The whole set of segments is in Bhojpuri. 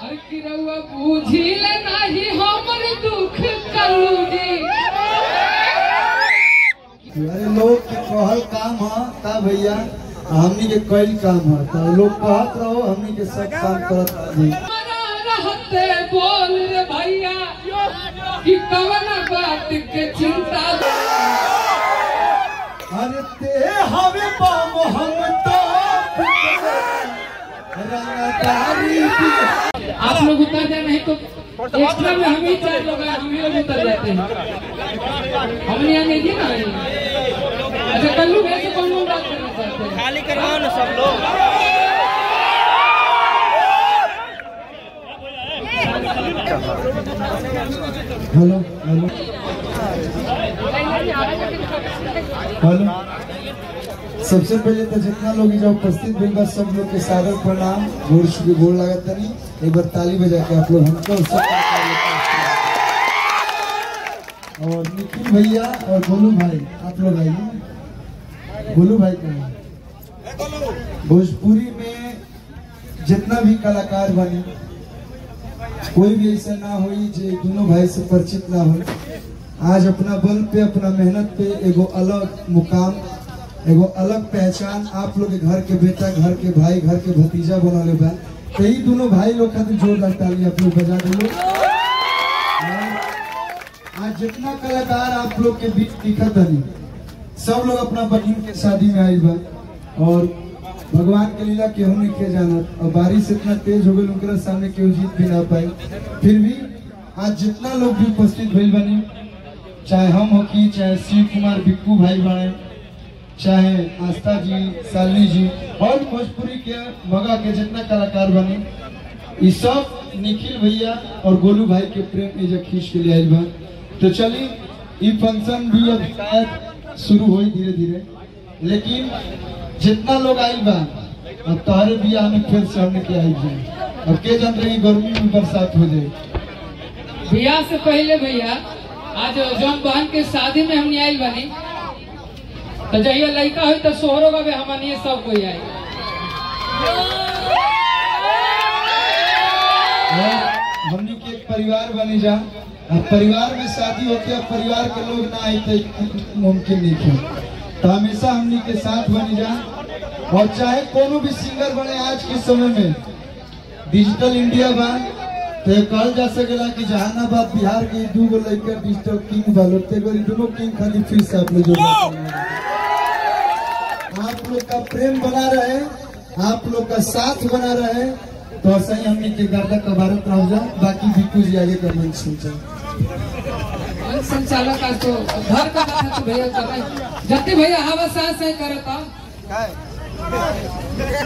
अरे कि रउआ बुझिल नाही हमर दुख कलूजी। अरे लोग के कहल काम है का भैया, हमनी के कईल काम है तो लोग कहत रहो, हमनी के सब काम करत रही। रहते बोल रे भैया कि कवन बात के चिंता। अरे ते हवे बाम हम तो आप लोग उतर जाए, नहीं तो एक्स्ट्रा में हम ही 4 लोग हैं, हम ही लोग उतर जाते हैं। हमने यहाँ नहीं ना। अच्छा कल्लू भाई से कौन लोग बात करना चाहते हैं? खाली करवाओ ना सब लोग। हेलो हेलो हेलो, सबसे पहले तो जितना लोग जो उपस्थित हुए बस सब लोग के सादर प्रणाम, गोड़ लागत नहीं। एक बार ताली बजा के आप लोग हमको सब। और निखिल भैया और गोलू भाई आप लोग आइए। गोलू भाई कहें भोजपुरी में जितना भी कलाकार बने, कोई भी ऐसा ना हो जो दोनों भाई से परिचित ना हो। आज अपना बल पे, अपना मेहनत पे एगो अलग मुकाम, एगो अलग पहचान आप लोग के घर के बेटा, घर के भाई, घर के भतीजा बना ले बा। तो ही दोनों भाई लोग खातिर जोरदार ताली आप लोग बजा दो। आज जितना कलाकार आप लोग के बीच दिखत है, सब लोग अपना बहन के शादी में आई बा। और भगवान के लीला केहू नहीं के जानत, और बारिश इतना तेज हो गई उनके सामने केहू जीत भी ना पाई। फिर भी आज जितना लोग भी उपस्थित भइल बनी, चाहे हम हो की, चाहे शिव कुमार बिक्कू भाई बने, चाहे आस्था जी, शालिनी जी, और भोजपुरी के मगा के जितना कलाकार बने, ये सब निखिल भैया और गोलू भाई के प्रेम में जब खींच के लिए आयल बा। तो चलिए ये फंक्शन भी अब शायद शुरू हो धीरे धीरे, लेकिन जितना लोग आयल बा अब तोहरे बियाह में फिर से हमने के आई जाए। अब के जान रही गर्मी में बरसात हो जाए। बियाह से पहले भैया आज जौन बहन के शादी में हमने आयल बनी, तो जहिया लड़का हुई तो सोहरो बाबे हमने सब कोई आई। हमने के एक परिवार बनी जा। अब परिवार में शादी होती है, परिवार के लोग ना आए तो मुमकिन नहीं है। तो हमेशा हमने के साथ बनी जा। और चाहे कोनो भी सिंगर बने आज के समय में, डिजिटल इंडिया बा, तो कहल जा सकेला कि जहानाबाद बिहार के 2 गो लड़का डिजिटल किंग बा। दोनों किंग खाली फिर से आप लोग आप लोग का प्रेम बना रहे, आप लोग का साथ बना रहे, तो सही हमने के गर्दा का भारत रह जा। बाकी बिल्कुल जी आगे का मंच सोचा संचालक आज तो घर का था तो भैया जते भैया हवा सांस है करता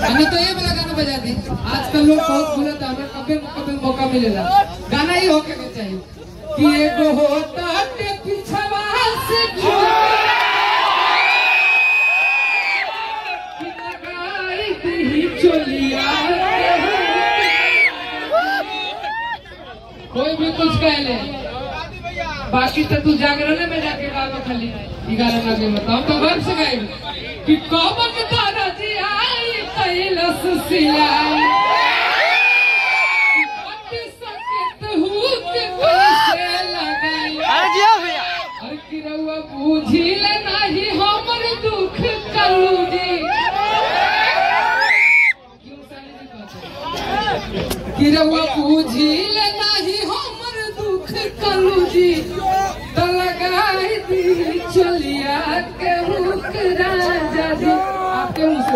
हमें तो ये वाला गाना बजा दी। आजकल लोग बहुत भूलता, हमें कभी मौका मिलेगा गाना ही होके भी चाहिए कि एगो होता के पिछवा से चोलिया। कोई भी कुछ कह ले, बाकी तो तू जागरण में जाके गाना खाली गाना लगे बताओ तो घर से गाए कि कौन तारा जी आई कैलस सिलाई अरे कि रउआ बुझिल नाही हमर दुख कलूजी। कि रउआ बुझिल नाही हमर दुख कलूजी, तो लगाई दी चलिया के हुक राजा जी। आपके मुँह से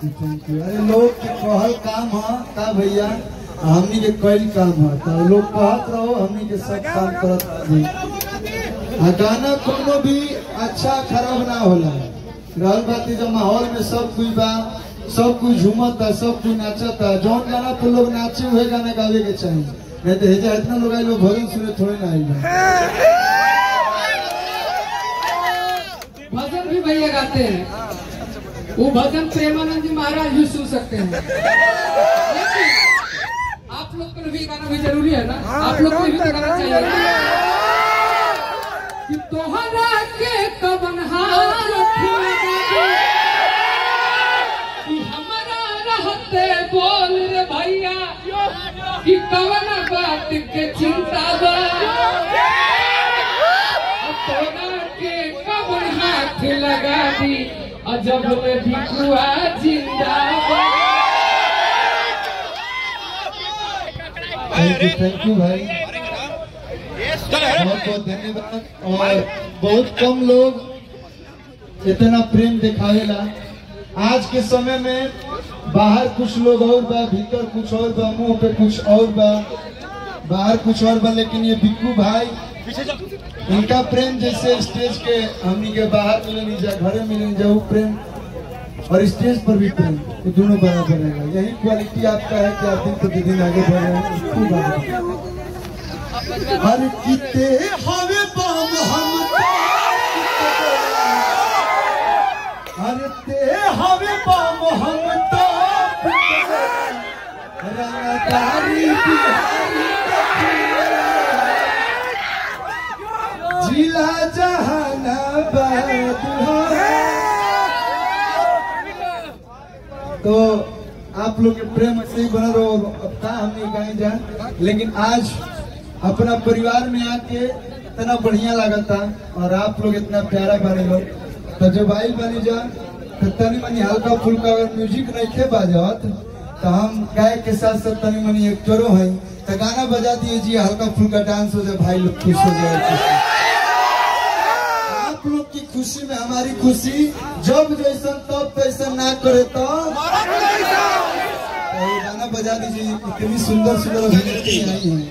थैंक यू। अरे लोग के कहल काम है का भैया, हमनी के कईल काम है तो लोग कहत रहो, हमनी के सब काम करत रही। गाना कोनो भी अच्छा खराब ना होला। रहल बात जब माहौल में सब कोई बा, सब कोई झूमता, सब कोई नाचता, जौन गाना तो लोग नाचे हुए गाना गावे के चाहिए। नहीं तो हेजा इतना लोग आइल भजन सुने थोड़े ना आइल। भजन भी भैया गाते हैं, वो भजन प्रेमानंद जी महाराज भी सुन सकते हैं। आप लोग को भी गाना भी जरूरी है ना, आप लोग को भी तो गाना चाहिए कि तोहरा के कवन हाल कि हमारा रहते बोल रे भाई कि कवन बात के चिंता बा तोरा के कवन हाथ लगा दी अजब में भिकुआ जिंदाबाद। थैंक यू भाई, बहुत बहुत धन्यवाद। और बहुत कम लोग इतना प्रेम दिखावेला। आज के समय में बाहर कुछ लोग और बा, भीतर कुछ और बा, मुंह पे कुछ और बा, बाहर कुछ और बा, लेकिन ये बिक्कू भाई इनका प्रेम जैसे स्टेज के हमनी के बाहर मिले नहीं जा, घरे मिले नहीं जा, वो प्रेम और स्टेज पर भी प्रेम ये दोनों बराबर रहेगा। यही क्वालिटी आपका है कि आप दिन प्रतिदिन आगे बढ़ रहे हैं। हर किते हवे बाम हम हर ते हवे बाम हम तो रंगदारी बिहारी जिला जहानाबाद है। तो आप लोग के प्रेम से ही बना रहो। अब था हम नहीं कहीं जाए, लेकिन आज अपना परिवार में आके इतना बढ़िया लगा था और आप लोग इतना प्यारा बने लोग। तो जब आई बनी जा तो तनी मनी हल्का फुल्का अगर म्यूजिक नहीं खे बाजत तो हम गायक के साथ साथ तनी मनी एक्टरों हैं तो गाना बजा दिए जी, हल्का फुल्का डांस हो जाए, भाई लोग खुश हो जाए। आप लोग की खुशी में हमारी खुशी, जब जैसा तब तैसा ना करे तो गाना बजा दीजिए। इतनी सुंदर सुंदर अभिनेत्री आई है।